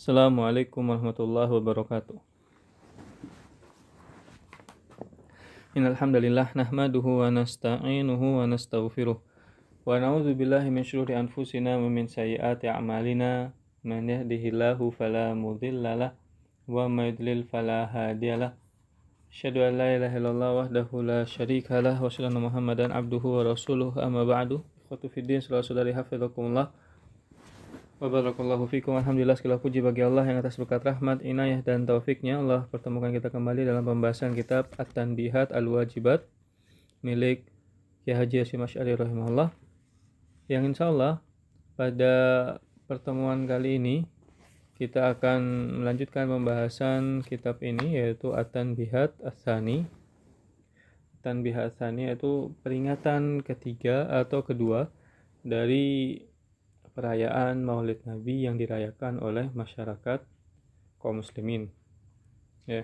Assalamualaikum warahmatullahi wabarakatuh. Innal hamdalillah nahmaduhu wa nasta'inuhu wa nastaghfiruh wa na'udzu billahi min syururi anfusina wa min sayyiati a'malina. Man yahdihillahu fala mudhillalah wa may yudlil fala hadiyalah. Asyhadu an la ilaha illallah wahdahu la syarikalah wa asyhadu anna Muhammadan abduhu wa rasuluh. Amma ba'du. Ikhwatu fiddin, saudara-saudari hafizakumullah. Wa barakallahu fikum. Alhamdulillah, segala puji bagi Allah yang atas berkat rahmat, inayah dan taufiknya Allah pertemukan kita kembali dalam pembahasan kitab At-Tanbihat Al-Wajibat milik Kiai Haji Hasyim Asy'ari rahimahullah, yang insyaallah pada pertemuan kali ini kita akan melanjutkan pembahasan kitab ini, yaitu At-Tanbihat Ats-Tsani. At-Tanbihat Ats-Tsani yaitu peringatan ketiga atau kedua dari perayaan Maulid Nabi yang dirayakan oleh masyarakat kaum muslimin. Ya.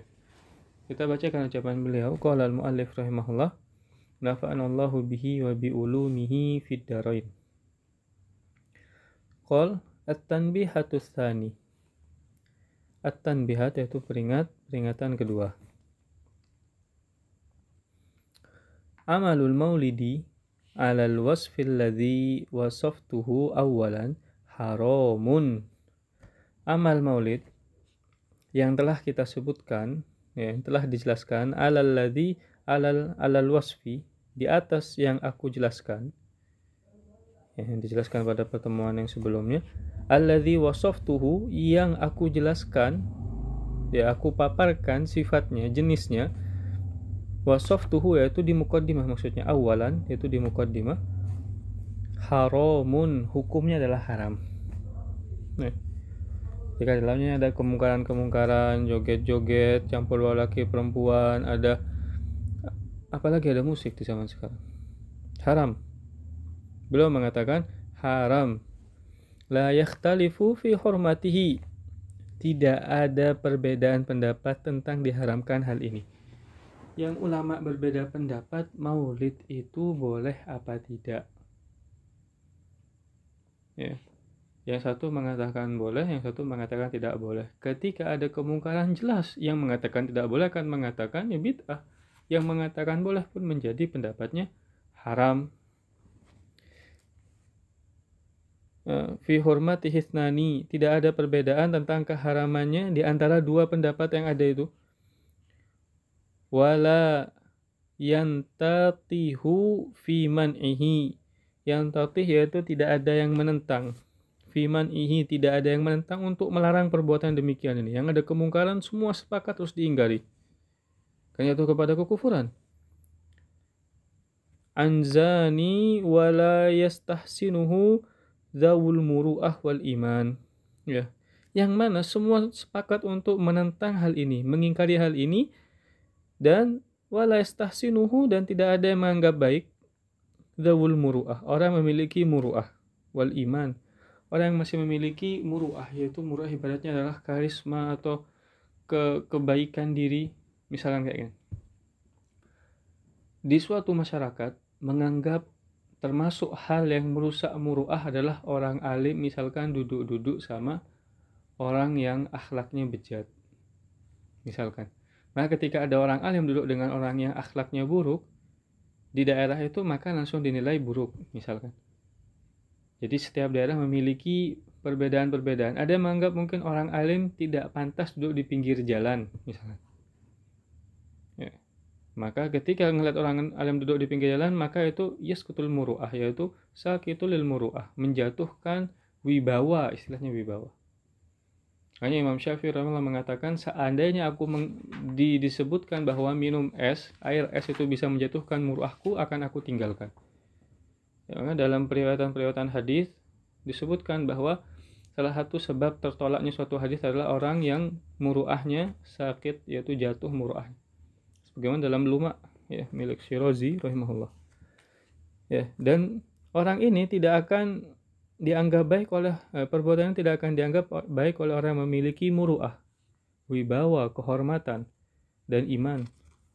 Kita bacakan ucapan beliau, qala al-muallif rahimahullah, nafa'anallahu bihi wa bi ulumihi fid darain. Qal at-tanbihatus tsani. At-tanbihat yaitu peringatan kedua. Amalul maulidi alal wasfil ladzi wasaftuhu awalan haramun. Amal maulid yang telah kita sebutkan, yang telah dijelaskan, alal wasfi, di atas yang aku jelaskan, yang dijelaskan pada pertemuan yang sebelumnya. Alladzi wasaftuhu, yang aku jelaskan, ya aku paparkan sifatnya, jenisnya. Wasaftuhu yaitu di muqaddimah, maksudnya awalan yaitu di muqaddimah. Haramun, hukumnya adalah haram. Nah, jika dalamnya ada kemungkaran-kemungkaran, joget-joget, campur laki perempuan, ada apalagi ada musik di zaman sekarang, haram. Beliau mengatakan haram. La yakhtalifu fi hurmatihi, tidak ada perbedaan pendapat tentang diharamkan hal ini. Yang ulama berbeda pendapat, maulid itu boleh apa tidak. Ya. Yang satu mengatakan boleh, yang satu mengatakan tidak boleh. Ketika ada kemungkaran jelas, yang mengatakan tidak boleh akan mengatakan ya bid'ah. Yang mengatakan boleh pun menjadi pendapatnya haram. Fi hurmatihi tsnani, tidak ada perbedaan tentang keharamannya di antara dua pendapat yang ada itu. Wala yantatihu fi man'ihi, yang tatih yaitu tidak ada yang menentang, fi man'ihi tidak ada yang menentang untuk melarang perbuatan demikian ini. Yang ada kemungkaran semua sepakat terus diingkari, kan jatuh kepada kekufuran. Anzani wala yastahsinuhu zawul muru'ah wal iman, ya, yang mana semua sepakat untuk menentang hal ini, mengingkari hal ini, dan wala yastahsinuhu, dan tidak ada yang menganggap baik, zawul muru'ah, orang memiliki muru'ah, wal iman, orang yang masih memiliki muru'ah, yaitu muru'ah ibaratnya adalah karisma atau kebaikan diri, misalkan kayak gini. Di suatu masyarakat menganggap termasuk hal yang merusak muru'ah adalah orang alim misalkan duduk-duduk sama orang yang akhlaknya bejat, misalkan. Nah, ketika ada orang alim duduk dengan orang yang akhlaknya buruk di daerah itu, maka langsung dinilai buruk, misalkan. Jadi setiap daerah memiliki perbedaan-perbedaan. Ada yang menganggap mungkin orang alim tidak pantas duduk di pinggir jalan, misalkan. Ya. Maka ketika ngelihat orang alim duduk di pinggir jalan, maka itu yaskutul muru'ah, yaitu sakitul muru'ah, menjatuhkan wibawa, istilahnya wibawa. Hanya Imam Syafi'i rahimahullah mengatakan, seandainya aku disebutkan bahwa minum air es itu bisa menjatuhkan muruahku, akan aku tinggalkan. Ya, dalam periwayatan hadis disebutkan bahwa salah satu sebab tertolaknya suatu hadis adalah orang yang muruahnya sakit, yaitu jatuh muruahnya. Sebagaimana dalam Luma, ya, milik Syirazi rahimahullah. Ya, dan orang ini tidak akan dianggap baik oleh perbuatan tidak akan dianggap baik oleh orang yang memiliki muru'ah, wibawa, kehormatan, dan iman.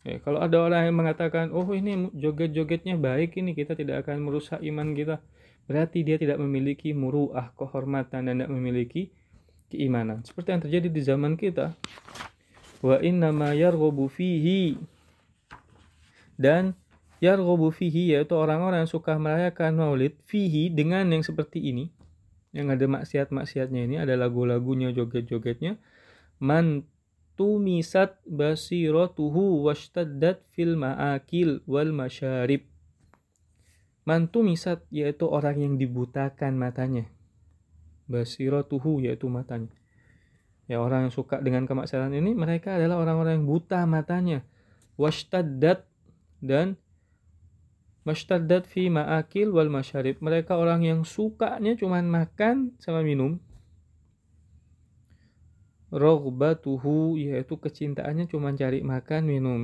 Ya, kalau ada orang yang mengatakan, oh ini joget-jogetnya baik, ini kita tidak akan merusak iman kita, berarti dia tidak memiliki muru'ah, kehormatan, dan tidak memiliki keimanan. Seperti yang terjadi di zaman kita. Wa innama yarghabu fihi, dan yarghabu fihi yaitu orang-orang yang suka merayakan maulid fihi dengan yang seperti ini, yang ada maksiat-maksiatnya ini, ada lagu-lagunya, joget-jogetnya. Man tumisat basiratuhu washtaddat fil ma'akil wal masyarib. Man tumisat yaitu orang yang dibutakan matanya. Basiratuhu yaitu matanya. Ya, orang yang suka dengan kemaksiatan ini, mereka adalah orang-orang yang buta matanya. Washtaddat, dan mashtaddat fi ma'akil wal masyarib. Mereka orang yang sukanya cuman makan sama minum. Raghbatuhu yaitu kecintaannya cuman cari makan minum.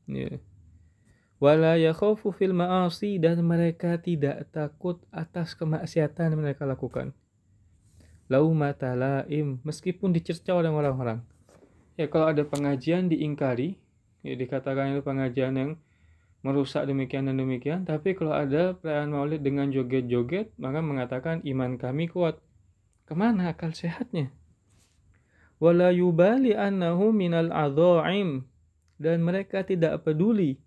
Ya. Wala yakhafu fil ma'asi, dan mereka tidak takut atas kemaksiatan yang mereka lakukan. Laumata laim, meskipun dicerca oleh orang-orang. Ya, kalau ada pengajian diingkari, ya dikatakan itu pengajian yang merusak demikian dan demikian. Tapi kalau ada perayaan maulid dengan joget-joget, maka mengatakan iman kami kuat. Kemana akal sehatnya? Wala yubali annahu minal adha'im, dan mereka tidak peduli.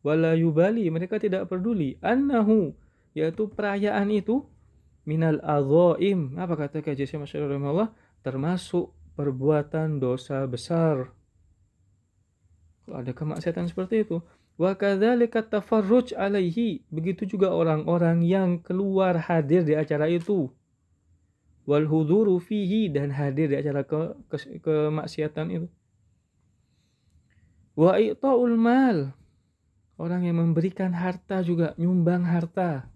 Wala yubali, mereka tidak peduli. Annahu, yaitu perayaan itu, minal adha'im. Apa kata Kaji Syekh Masyarif rahimahullah? Termasuk perbuatan dosa besar. Kalau ada kemaksiatan seperti itu. Wa kadzalika tafarruj alaihi, begitu juga orang-orang yang keluar hadir di acara itu. Wal huduru fihi, dan hadir di acara kemaksiatan itu. Wa i'ta'ul mal, orang yang memberikan harta juga, nyumbang harta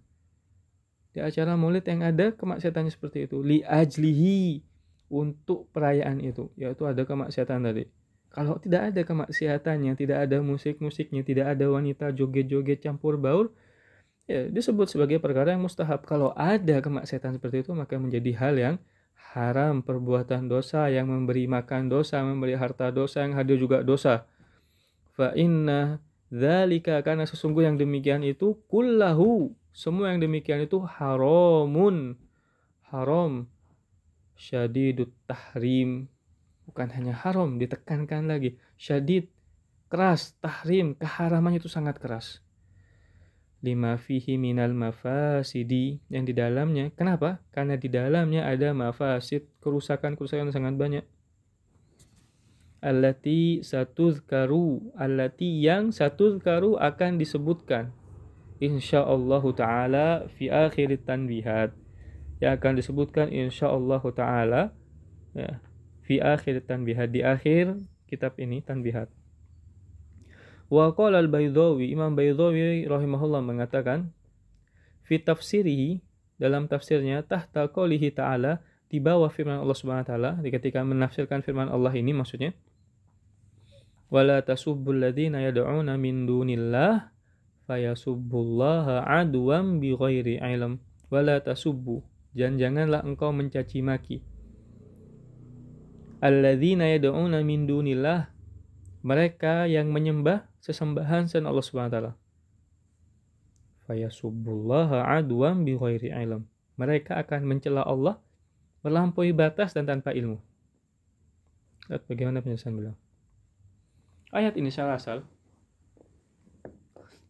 di acara maulid yang ada kemaksiatannya seperti itu. Li ajlihi, untuk perayaan itu, yaitu ada kemaksiatan tadi. Kalau tidak ada kemaksiatannya, tidak ada musik-musiknya, tidak ada wanita joget-joget campur baur, ya disebut sebagai perkara yang mustahab. Kalau ada kemaksiatan seperti itu, maka menjadi hal yang haram, perbuatan dosa, yang memberi makan dosa, memberi harta dosa, yang hadir juga dosa. Fa inna dzalika, karena sesungguhnya yang demikian itu, kullahu, semua yang demikian itu haramun, haram, syadidut tahrim, bukan hanya haram, ditekankan lagi, syadid, keras, tahrim, keharamannya itu sangat keras. Lima fihi minal mafasidi, yang di dalamnya, kenapa? Karena di dalamnya ada mafasid, kerusakan-kerusakan yang sangat banyak. Allati satuzkaru, allati yang satuzkaru akan disebutkan, insyaallah ta'ala fi akhir tanbihat, yang akan disebutkan insyaallah ta'ala, ya, fi akhir tanbihat, di akhir kitab ini tanbihat. Wa qala al-Baydhawi, Imam Baydhawi rahimahullah mengatakan, fi tafsirihi, dalam tafsirnya, tahta qoulihi ta'ala, di bawah firman Allah Subhanahu wa taala, ketika menafsirkan firman Allah ini maksudnya, wala tasubbul ladzina yad'una min dunillah fayasubbullaha adwan bighairi ilm. Wala tasubbu, janganlah engkau mencaci maki alladzina yad'una min dunillah, mereka yang menyembah sesembahan selain Allah Subhanahu wa taala. Fayasubbullaha adwan bighairi ilm, mereka akan mencela Allah melampaui batas dan tanpa ilmu. Lihat bagaimana penjelasan beliau. Ayat ini secara asal,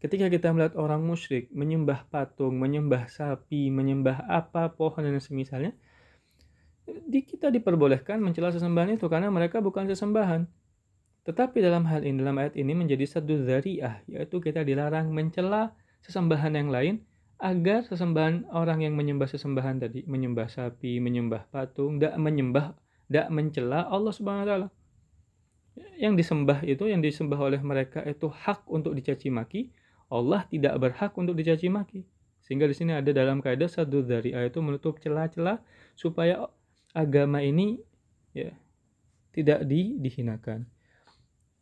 ketika kita melihat orang musyrik menyembah patung, menyembah sapi, menyembah apa, pohon dan semisalnya, kita diperbolehkan mencela sesembahan itu karena mereka bukan sesembahan. Tetapi dalam hal ini, dalam ayat ini menjadi satu dzari'ah, yaitu kita dilarang mencela sesembahan yang lain, agar sesembahan orang yang menyembah sesembahan tadi, menyembah sapi, menyembah patung, tidak mencela Allah Subhanahu wa taala. Yang disembah itu, yang disembah oleh mereka itu hak untuk dicaci maki, Allah tidak berhak untuk dicaci maki. Sehingga di sini ada dalam kaidah saddu dzari'ah, itu menutup celah-celah supaya agama ini ya tidak dihinakan.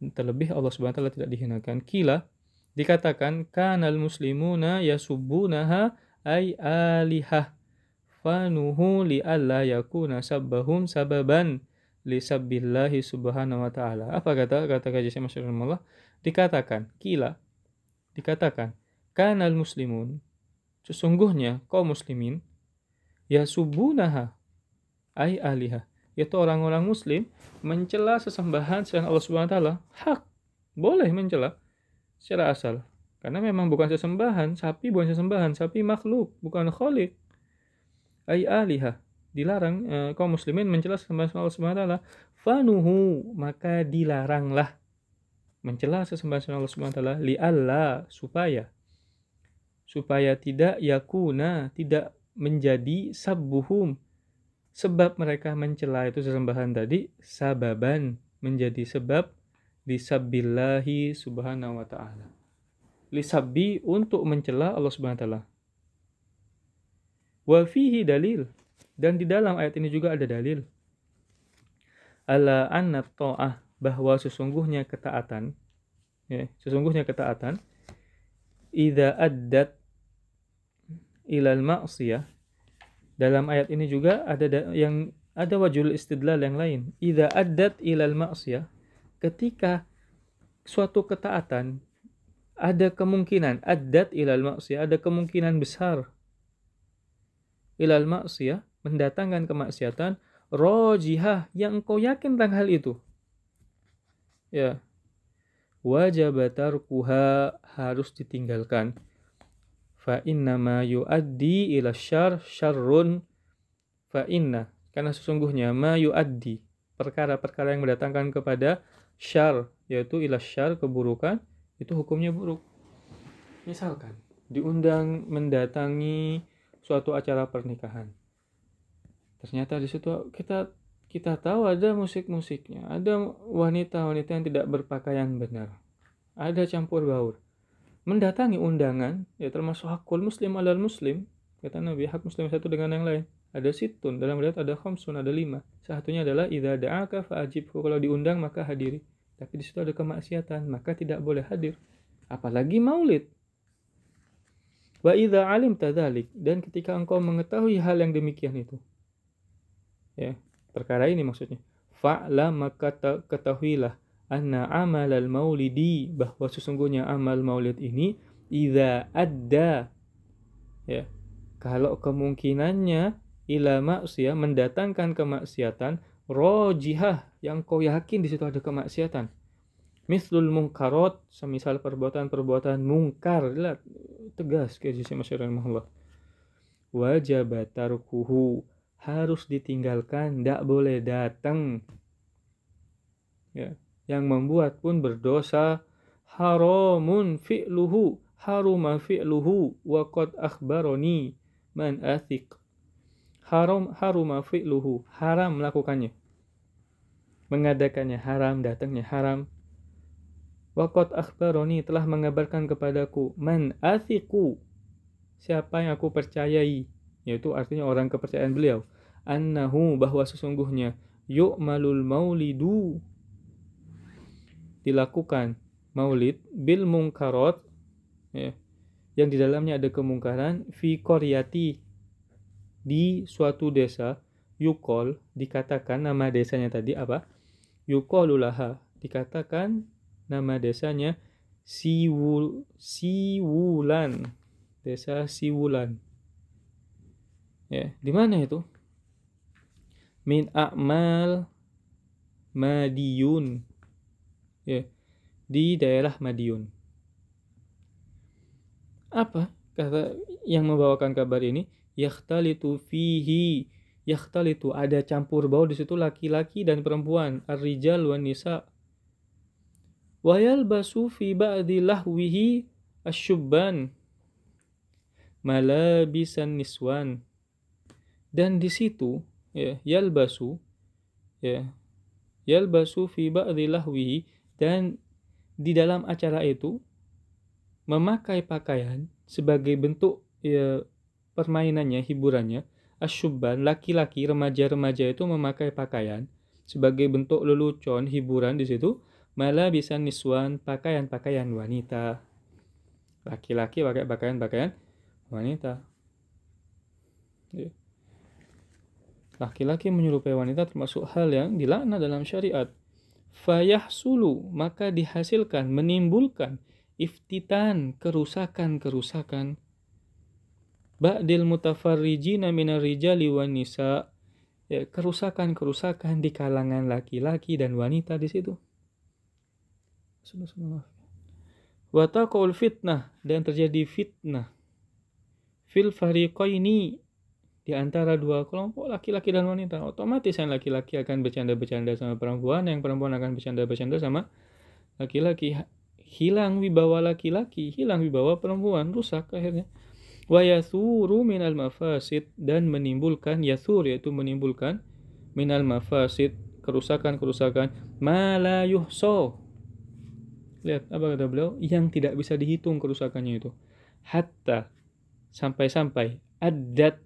Terlebih Allah Subhanahu wa taala tidak dihinakan. Kila, dikatakan kanal muslimuna yasubbunaha ay alihah fanuhu li alla yakuna sabbahum sababan li sabbillahi subhanahu wa ta'ala. Apa kata Kaji Syekh Masyarif rahimahullah? Dikatakan kanal muslimun, sesungguhnya kaum muslimin, yasubbunaha ay alihah, yaitu orang-orang muslim mencela sesembahan selain Allah Subhanahu wa taala, hak, boleh mencela secara asal. Karena memang bukan sesembahan, sapi bukan sesembahan, sapi makhluk, bukan khaliq. Ai alihah. Dilarang kaum muslimin mencela sesembahan Allah Subhanahu wa taala. Fanuhu, maka dilaranglah mencela sesembahan Allah Subhanahu wa taala li'alla, supaya tidak yakuna, tidak menjadi sabbuhum, sebab mereka mencela itu sesembahan tadi, sababan, menjadi sebab lisabbillahi subhanahu wa ta'ala, lisabbi, untuk mencela Allah Subhanahu wa ta'ala. Wa fihi dalil, dan di dalam ayat ini juga ada dalil, ala anna ta'ah, bahwa sesungguhnya ketaatan, idza addat ilal ma'siyah. Dalam ayat ini juga ada wajhul istidlal yang lain. Idza addat ilal ma'siyah, ketika suatu ketaatan ada kemungkinan addat ilal ma'siyah, ada kemungkinan besar ilal ma'siyah, mendatangkan kemaksiatan, rajihah, yang engkau yakin tentang hal itu, ya, wajib tarkuha, harus ditinggalkan. Fa inna ma yuaddi ila syarrun, fa inna, karena sesungguhnya ma yuaddi, perkara-perkara yang mendatangkan kepada syarr, yaitu ila syarr, keburukan, itu hukumnya buruk. Misalkan diundang mendatangi suatu acara pernikahan, ternyata di situ kita tahu ada musik-musiknya, ada wanita-wanita yang tidak berpakaian benar, ada campur baur. Mendatangi undangan, ya termasuk hakul muslim alal muslim, kata Nabi, hak muslim satu dengan yang lain. Ada situn, dalam riwayat ada khamsun, ada 5. Satunya adalah idza da'aka fa'ajibhu, kalau diundang maka hadiri. Tapi di situ ada kemaksiatan, maka tidak boleh hadir. Apalagi maulid. Wa idza alimta dzalik, dan ketika engkau mengetahui hal yang demikian itu, ya, perkara ini maksudnya, fa'lam, maka ketahuilah, anna amalal maulidi, bahwa sesungguhnya amal maulid ini, idza adda, ya, kalau kemungkinannya ila maksiyah, mendatangkan kemaksiatan, rajihah, yang kau yakin di situ ada kemaksiatan, mislul munkarat, semisal perbuatan-perbuatan mungkar, lihat tegas kayak Syekh Masyarul Mahullah, wajib tarkuhu, harus ditinggalkan, tidak boleh datang, ya, yang membuat pun berdosa, haramun fi'luhu, haruma fi'luhu, wa qad akhbarani man athiq. Haruma fi'luhu, haram melakukannya, mengadakannya haram, datangnya haram. Wa qad akhbarani, telah mengabarkan kepadaku, man athiqu, siapa yang aku percayai, yaitu artinya orang kepercayaan beliau, annahu, bahwa sesungguhnya, yu'malul maulidu, dilakukan maulid, bil munkarat, ya, yang di dalamnya ada kemungkaran, fi qaryati, di suatu desa, yukol, dikatakan nama desanya tadi apa, yukolulaha, dikatakan nama desanya Siwulan, desa Siwulan, ya, di mana itu? Min a'mal Madiyun, ya, di daerah Madiun. Apa kata yang membawakan kabar ini? Yakhtalitu fihi, yakhtalitu, ada campur baur di situ, laki-laki dan perempuan, ar-rijal wan nisa, wa yalbasu fi ba'di lahwihi asyubban malabisan niswan, dan di situ, ya, yalbasu, ya, yalbasu fi ba'di lahwihi, dan di dalam acara itu memakai pakaian sebagai bentuk, ya, permainannya, hiburannya, asyubban, laki-laki, remaja-remaja itu memakai pakaian sebagai bentuk lelucon, hiburan di situ, malabisan niswan, pakaian-pakaian wanita, laki-laki pakai pakaian-pakaian wanita, ya. Laki-laki menyerupai wanita termasuk hal yang dilaknat dalam syariat. Fayahsulu, maka dihasilkan, menimbulkan, iftitan, kerusakan-kerusakan, ba'dil mutafarrijina minar rijali wan nisa, Ya, kerusakan-kerusakan di kalangan laki-laki dan wanita di situ. Wa taqul fitnah, dan terjadi fitnah fil fariqaini, di antara dua kelompok laki-laki dan wanita. Otomatis yang laki-laki akan bercanda-bercanda sama perempuan, yang perempuan akan bercanda-bercanda sama laki-laki. Hilang wibawa laki-laki, hilang wibawa perempuan, rusak akhirnya. Wa yathuru minal mafasid, dan menimbulkan, yathur yaitu menimbulkan, minal mafasid kerusakan-kerusakan, ma la yuhsa. Lihat apa kata beliau, yang tidak bisa dihitung kerusakannya itu. Hatta, sampai-sampai, addat,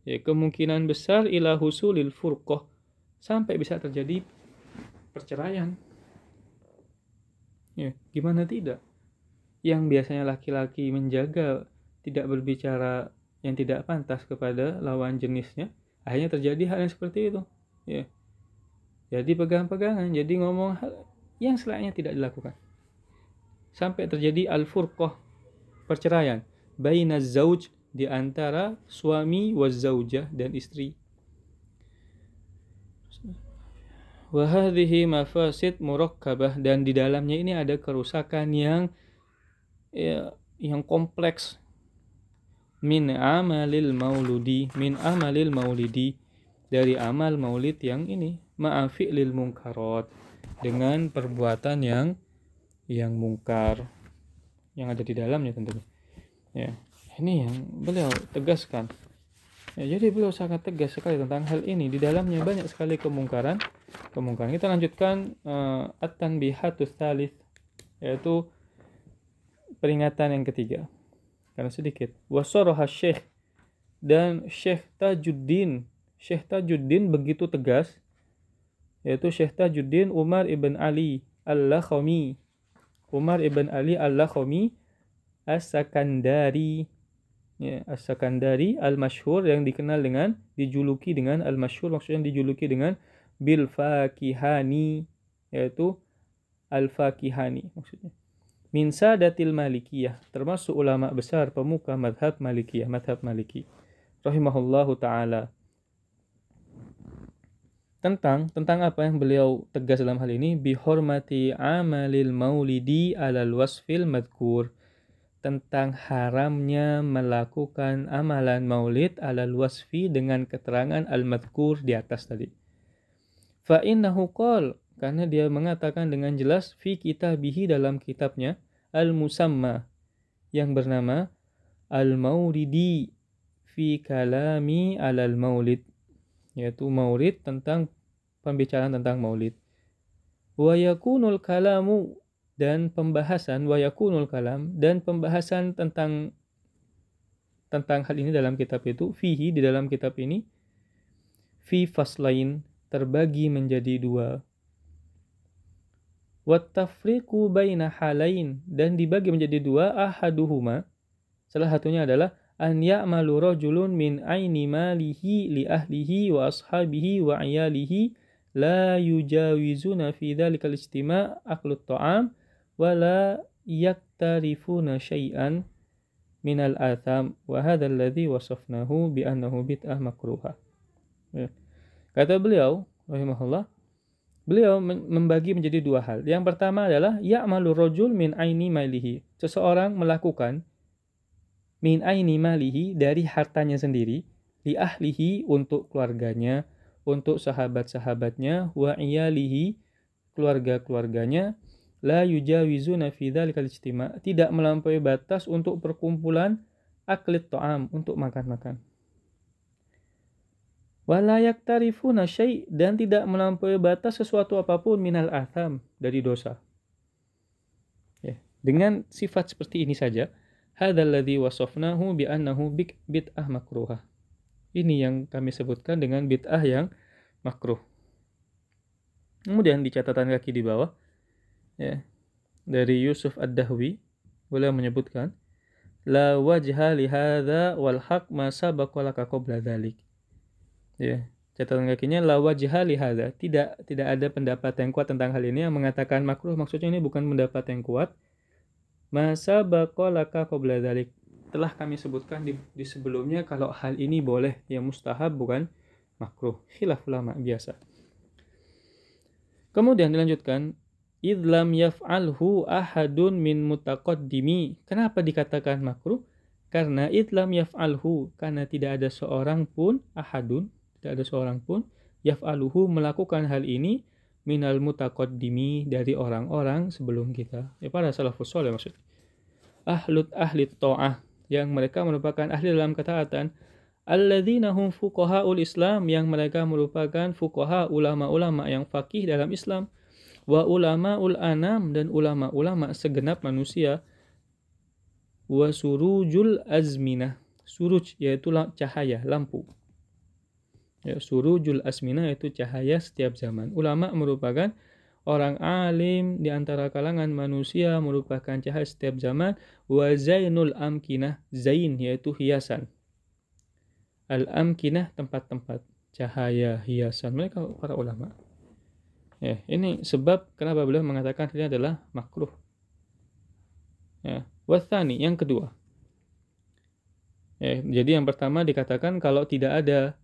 ya kemungkinan besar, ila husulil furqah, sampai bisa terjadi perceraian. Ya, gimana tidak? Yang biasanya laki-laki menjaga, tidak berbicara yang tidak pantas kepada lawan jenisnya, akhirnya terjadi hal yang seperti itu. Ya. Jadi pegang-pegangan, jadi ngomong hal yang selayaknya tidak dilakukan. Sampai terjadi al-furqah, perceraian, baina zauj, di antara suami wa zaujah, dan istri. Wa hadhihi mafasid murakkabah, dan di dalamnya ini ada kerusakan yang kompleks. Min amalil maulidi, dari amal maulid yang ini, ma'afi'lil munkarat, dengan perbuatan yang mungkar yang ada di dalamnya tentunya. Ya, ini yang beliau tegaskan. Ya, jadi beliau sangat tegas sekali tentang hal ini. Di dalamnya banyak sekali kemungkaran. Kita lanjutkan at-tanbihatus tsalits, yaitu peringatan yang ketiga. Karena sedikit. Wasaraha Syekh, dan Syekh Tajuddin begitu tegas, yaitu Syekh Tajuddin Umar ibn Ali al-Lakhami As-Sakandari, ya, As-Sakandari al-Masyhur, yang dijuluki dengan al-Masyhur, maksudnya dijuluki dengan bil Fakihani, yaitu al-Fakihani maksudnya. Min sadatil Malikiyah, termasuk ulama besar pemuka madhab Maliki, rahimahullahu ta'ala. Tentang apa yang beliau tegas dalam hal ini, bihormati amalil maulidi alal wasfil madhkur, tentang haramnya melakukan amalan maulid alal wasfi, dengan keterangan al-madhkur di atas tadi. Fa innahu qala, karena dia mengatakan dengan jelas, fi kitabihi, dalam kitabnya, al-musamma, yang bernama al-maulidi fi kalami alal maulid, yaitu maulid, tentang pembicaraan tentang maulid. Wa yakunul kalamu, dan pembahasan, wa yakunul kalam, dan pembahasan tentang hal ini dalam kitab itu, fihi, di dalam kitab ini, fi faslain, terbagi menjadi dua. Wattafriqu baina halain, dan dibagi menjadi dua, ahaduhuma, salah satunya adalah an ya'malu rajulun min aini malihi li ahlihi wa ashabihi wa ayalihi la yujawizuna fi dhalikal istima' aklut ta'am wa la yaktarifuna syai'an minal atham wa hadha alladhi wasafnahu bi annahu bid'ah makruha. Kata beliau rahimahullah, beliau membagi menjadi dua hal. Yang pertama adalah ya'malu rajul min aini malihi, seseorang melakukan min aini malihi, dari hartanya sendiri, li ahlihi, untuk keluarganya, untuk sahabat-sahabatnya, wa iyalihi, keluarga-keluarganya, la yujawizuna fi dzalikal ijtima', tidak melampaui batas untuk perkumpulan, aklit ta'am, untuk makan-makan. Wala yaktarifuna syai', dan tidak melampaui batas sesuatu apapun, minal atham, dari dosa. Ya, dengan sifat seperti ini saja, hadzal ladzi wasafnahu bi annahu bid'ah makruhah. Ini yang kami sebutkan dengan bid'ah yang makruh. Kemudian di catatan kaki di bawah, ya, dari Yusuf Ad-Dahwi, beliau menyebutkan, la wajha li hadza wal haq ma sabaqa laka qabla dzalik. Ya, catatan kakinya, la wajha li hadza, tidak ada pendapat yang kuat tentang hal ini. Yang mengatakan makruh, maksudnya ini bukan pendapat yang kuat. Ma sabaqa laka qabla dzalik, telah kami sebutkan di sebelumnya kalau hal ini boleh, ya mustahab, bukan makruh. Khilaf ulama biasa. Kemudian dilanjutkan, idlam yaf'alhu ahadun min mutaqaddimi. Kenapa dikatakan makruh? Karena idlam yaf'alhu, karena tidak ada seorang pun, ahadun, tidak ada seorang pun, yaf'aluhu, melakukan hal ini, minal mutaqaddimi, dari orang-orang sebelum kita. Para salafus saleh maksudnya. Ahli ta'ah, yang mereka merupakan ahli dalam ketaatan. Alladzina hum fuqahaul Islam, yang mereka merupakan fuqaha, ulama-ulama yang faqih dalam Islam. Wa ulamaul anam, dan ulama-ulama segenap manusia. Wa surujul azminah, suruj yaitu cahaya, lampu. Ya, surujul azminah yaitu cahaya setiap zaman. Ulama merupakan orang alim di antara kalangan manusia, merupakan cahaya setiap zaman. Wa zainul amkinah, zain yaitu hiasan. Al-amkinah tempat-tempat, cahaya, hiasan mereka para ulama. Ya, ini sebab kenapa beliau mengatakan ini adalah makruh. Ya, wathani, yang kedua. Ya, jadi yang pertama dikatakan kalau tidak ada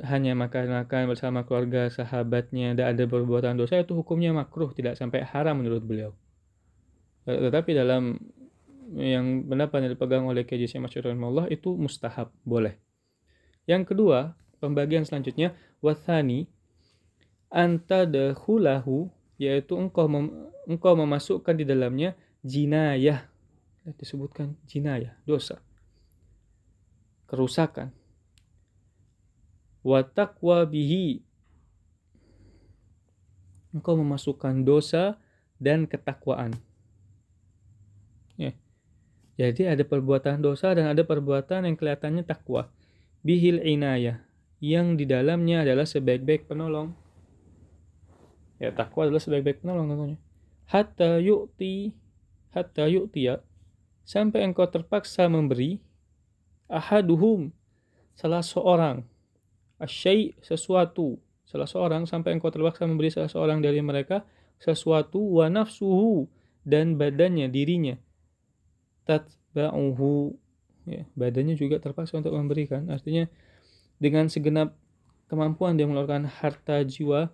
hanya makan-makan bersama keluarga, sahabatnya, tidak ada perbuatan dosa, itu hukumnya makruh, tidak sampai haram menurut beliau. Tetapi dalam yang pendapat yang dipegang oleh Kiai Syekh Masyhur rahimahullah itu mustahab, boleh. Yang kedua, pembagian selanjutnya, wathani antadkhulahu, yaitu engkau memasukkan di dalamnya jinayah, disebutkan jinayah, dosa, kerusakan. Wa taqwa bihi, engkau memasukkan dosa dan ketakwaan. Ya. Jadi ada perbuatan dosa dan ada perbuatan yang kelihatannya takwa. Bihil inayah, yang di dalamnya adalah sebaik-baik penolong. Ya, takwa adalah sebaik-baik penolong tentunya. Hatta yu'tiya, sampai engkau terpaksa memberi, ahaduhum, salah seorang, asyai, sesuatu, salah seorang, sampai engkau terpaksa memberi salah seorang dari mereka sesuatu, wa nafsuhu, dan badannya, dirinya, tatba'uhu, ya, badannya juga terpaksa untuk memberikan. Artinya dengan segenap kemampuan dia mengeluarkan harta jiwa.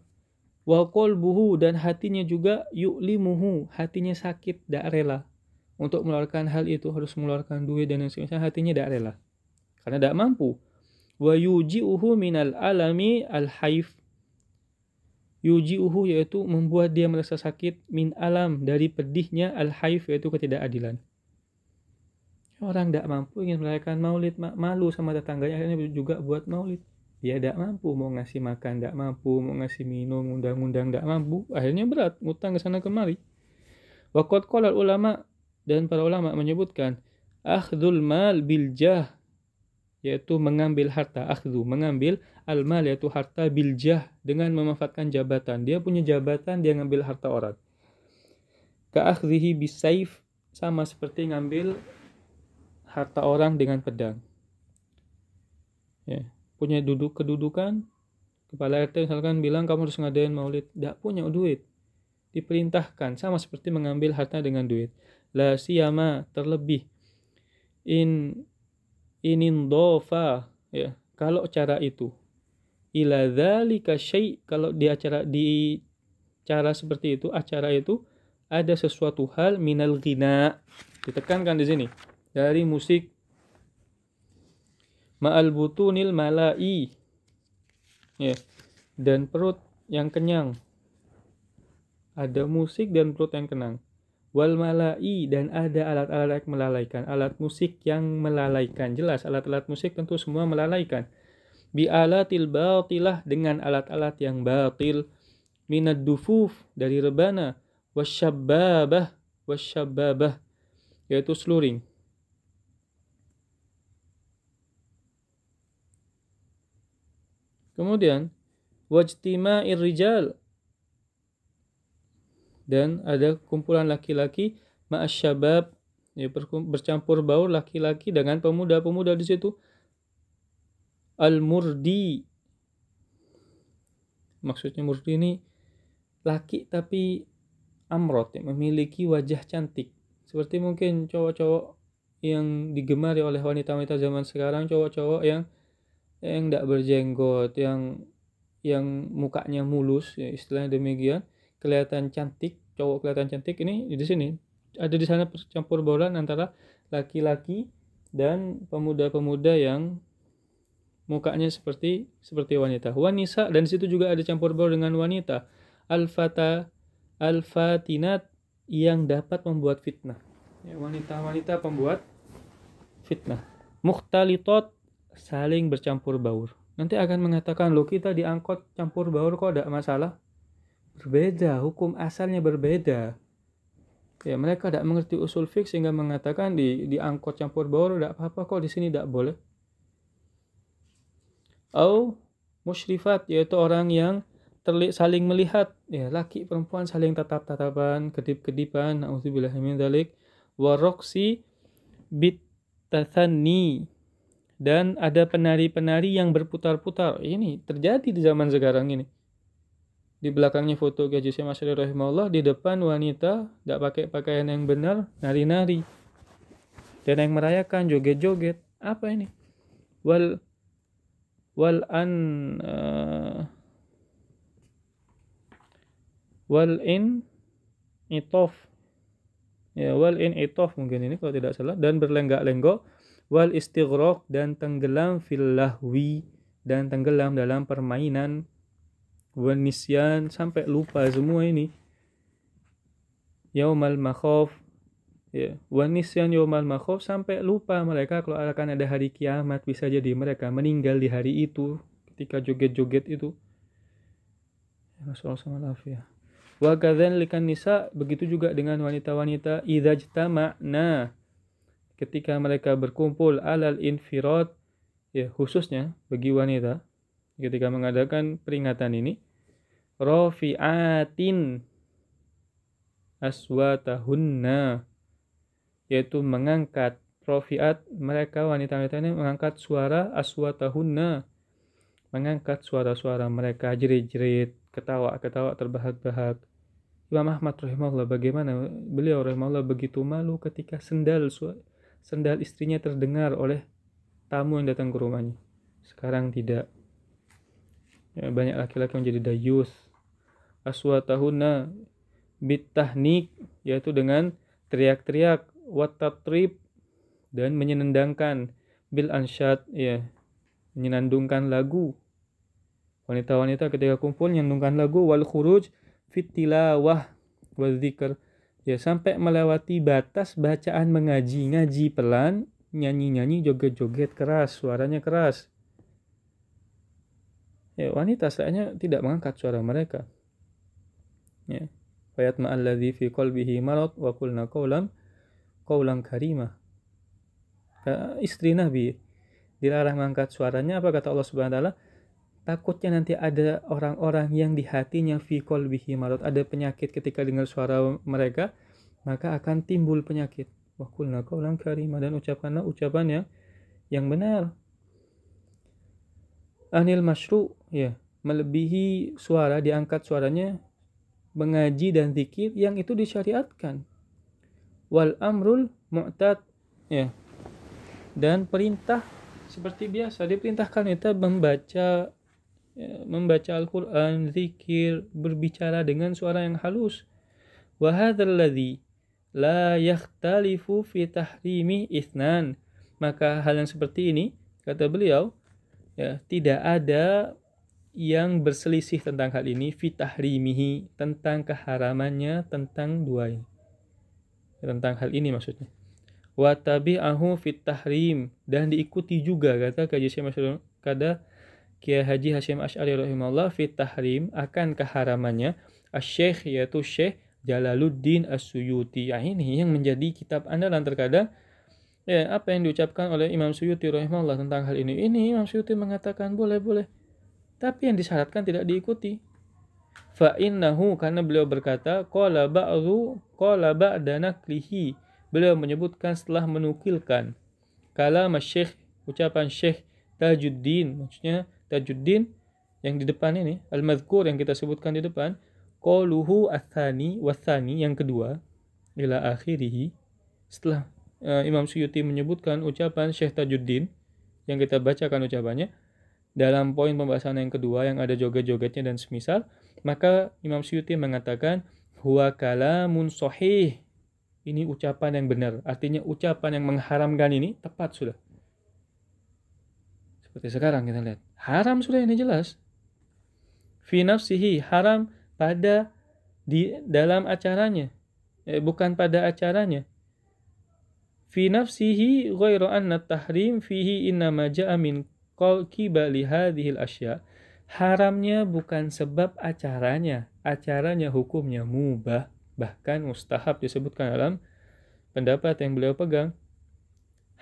Wa qalbuhu, dan hatinya juga yu'limuhu, hatinya sakit, tidak rela untuk mengeluarkan hal itu, harus mengeluarkan duit dan sebagainya, hatinya tidak rela karena tidak mampu. Wa yuji'uhu minal alami al-haif, yuji'uhu yaitu membuat dia merasa sakit, min alam, dari pedihnya, al-haif yaitu ketidakadilan. Orang tidak mampu ingin merayakan maulid, malu sama tetangganya, akhirnya juga buat maulid. Dia tidak mampu, mau ngasih makan tidak mampu, mau ngasih minum, undang-undang tidak mampu, akhirnya berat, ngutang ke sana kemari. Waqad qala ulama, dan para ulama menyebutkan, akhdul mal bil jah, yaitu mengambil harta, akhdhu, mengambil, al-mal yaitu harta, bil jah, dengan memanfaatkan jabatan. Dia punya jabatan, dia ngambil harta orang. Ka akhdhihi bis saif, sama seperti ngambil harta orang dengan pedang. Ya, punya kedudukan, kepala RT misalkan bilang kamu harus ngadain maulid, tidak punya duit, diperintahkan, sama seperti mengambil harta dengan duit. La siyama, terlebih, inindofa, ya, kalau cara itu, ila dzalika syai', kalau di cara seperti itu, acara itu ada sesuatu hal, minal ghina, ditekankan di sini, dari musik, ma'al butunil mala'i, ya, dan perut yang kenyang. Ada musik dan perut yang kenyang. Wal mala'i, dan ada alat-alat yang melalaikan, alat musik yang melalaikan. Jelas alat-alat musik tentu semua melalaikan. Bi alatil batilah, dengan alat-alat yang batil. Minad dufuf, dari rebana. Wasyabbabah, yaitu seluring. Kemudian wajtima'ir rijal, dan ada kumpulan laki-laki, ma'asyabab, ya, bercampur baur laki-laki dengan pemuda-pemuda di situ. Al-murdi, maksudnya murdi ini laki tapi amrot, ya, memiliki wajah cantik, seperti mungkin cowok-cowok yang digemari oleh wanita-wanita zaman sekarang, cowok-cowok yang yang tidak berjenggot, yang mukanya mulus, ya istilahnya demikian, kelihatan cantik, cowok kelihatan cantik, ini di sini ada di sana campur bauran antara laki-laki dan pemuda-pemuda yang mukanya seperti wanita. Wanisa, dan di situ juga ada campur baur dengan wanita. Al-fatinat yang dapat membuat fitnah. Ya, wanita-wanita pembuat fitnah. Mukhtalitot, saling bercampur baur. Nanti akan mengatakan, loh kita diangkut campur baur kok tidak masalah? Berbeda, hukum asalnya berbeda. Ya, mereka tidak mengerti usul fiqh sehingga mengatakan diangkut campur baur tidak apa-apa kok, di sini tidak boleh. Au musyrifat, yaitu orang yang saling melihat, ya laki perempuan saling tatap-tatapan, kedip-kedipan, naudzubillah min dzalik, waroksi bitathanni, dan ada penari-penari yang berputar-putar. Ini terjadi di zaman sekarang ini. Di belakangnya foto Kiai Haji Syekh Asy'ari rahimahullah, di depan wanita tidak pakai pakaian yang benar, nari-nari. Dan yang merayakan joget-joget. Apa ini? Wal in itof, ya wal in itof mungkin ini kalau tidak salah, dan berlenggak-lenggok, wal istighraq, dan tenggelam fil lahwi, dan tenggelam dalam permainan, wan nisyan, sampai lupa semua ini, yaumal makhaf, ya wan nisyan yaumal makhaf, sampai lupa mereka kalau akan ada hari kiamat. Bisa jadi mereka meninggal di hari itu ketika joget-joget itu. Rasulullah SAW. Wa kadzalikan nisa, begitu juga dengan wanita-wanita, idza ijtama'na, ketika mereka berkumpul, alal infirad, ya khususnya bagi wanita ketika mengadakan peringatan ini, rafi'atin aswatahunna, yaitu mengangkat, rafi'at, mereka wanita-wanita ini mengangkat suara, aswatahunna, mengangkat suara-suara mereka, jerit-jerit, ketawa-ketawa terbahak-bahak. Imam Ahmad rahimahullah, bagaimana beliau rahimahullah begitu malu ketika sendal istrinya terdengar oleh tamu yang datang ke rumahnya. Sekarang tidak. Ya, banyak laki-laki yang jadi dayus. Aswatahunna bitahnik, yaitu dengan teriak-teriak, watatrib, dan menyenandungkan, bil ansyad, ya menyenandungkan lagu. Wanita-wanita ketika kumpul menyenandungkan lagu, wal khuruj fit tilawah wal dzikr, ya sampai melewati batas bacaan mengaji, ngaji pelan, nyanyi-nyanyi, joget-joget keras, suaranya keras. Ya, wanita sebenarnya tidak mengangkat suara mereka. Ya. Fayatma alladzi fi qalbihi marad wa qulna qawlan karimah. Istri Nabi dilarang mengangkat suaranya. Apa kata Allah Subhanahu wa taala? Takutnya nanti ada orang-orang yang di hatinya fi qalbihi marad, ada penyakit ketika dengar suara mereka, maka akan timbul penyakit. Wa qulna qawlan karimah, dan ucapkanlah ucapan yang benar. Anil masyru', ya melebihi suara, diangkat suaranya, mengaji dan zikir yang itu disyariatkan. Wal amrul mu'tad, ya, dan perintah seperti biasa, diperintahkan kita membaca Al-Quran, zikir, berbicara dengan suara yang halus. Wa hadzal ladzi la yakhtalifu fi tahrimi itsnan, maka hal yang seperti ini, kata beliau, ya tidak ada yang berselisih tentang hal ini, fi tahrimihi, tentang keharamannya, tentang dua ini, tentang hal ini maksudnya. Wa tabi'ahu fit tahrim, dan diikuti juga, kata Kiai Haji Hasyim Asy'ari rahimahullah, fit tahrim, akan keharamannya, asy-syekh, yaitu Syekh Jalaluddin As-Suyuti. Ya, ini yang menjadi kitab andalan terkadang. Ya, apa yang diucapkan oleh Imam Suyuti rahimahullah tentang hal ini Imam Suyuti mengatakan boleh, tapi yang disyaratkan tidak diikuti. Fa innahu, karena beliau berkata, qala ba'da naklihi, beliau menyebutkan setelah menukilkan kalam Syekh, ucapan Syekh Tajuddin, maksudnya Tajuddin yang di depan ini, al-mazkur yang kita sebutkan di depan, qauluhu atsani watsani, yang kedua, ila akhirih, setelah Imam Suyuti menyebutkan ucapan Syekh Tajuddin yang kita bacakan ucapannya, dalam poin pembahasan yang kedua yang ada joget-jogetnya dan semisal, maka Imam Suyuti mengatakan huwa kalamun sahih. Ini ucapan yang benar, artinya ucapan yang mengharamkan ini tepat sudah. Seperti sekarang kita lihat, haram sudah ini jelas. Fi nafsihi, haram pada di dalam acaranya, bukan pada acaranya. Fi nafsihi ghairu anna tahrim fihi innama ja'a min qibali hadhil asya. Haramnya bukan sebab acaranya. Acaranya hukumnya mubah, bahkan mustahab disebutkan dalam pendapat yang beliau pegang.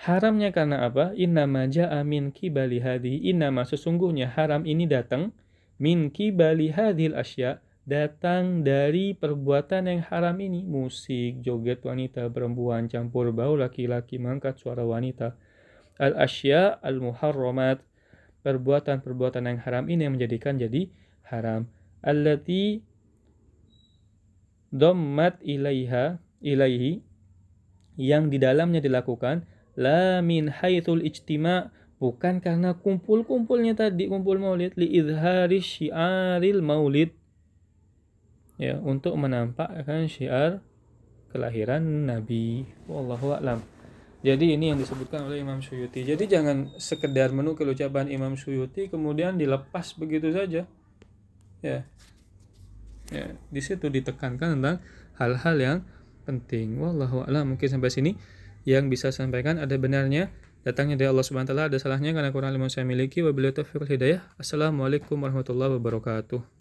Haramnya karena apa? Innama ja'a min qibali hadhihi. Innama sesungguhnya haram ini datang min qibali hadhil asya, datang dari perbuatan yang haram ini, musik, joget wanita, perempuan, campur bau laki-laki, mengangkat suara wanita. Al-asya al-muharramat, perbuatan-perbuatan yang haram ini yang menjadikan jadi haram. Allati dhammat ilaihi, yang di dalamnya dilakukan, la min haitsul ijtima', bukan karena kumpul-kumpulnya tadi, kumpul maulid, li izhari syiaril maulid, ya, untuk menampakkan syiar kelahiran Nabi. Wallahu a'lam. Jadi ini yang disebutkan oleh Imam Suyuti. Jadi jangan sekedar menukil ucapan Imam Suyuti kemudian dilepas begitu saja. Ya, di situ ditekankan tentang hal-hal yang penting. Wallahu a'lam. Mungkin sampai sini yang bisa saya sampaikan. Ada benarnya datangnya dari Allah Subhanahu wa taala, ada salahnya karena kurang ilmu saya miliki. Wabillahi taufiq wal hidayah. Assalamualaikum warahmatullahi wabarakatuh.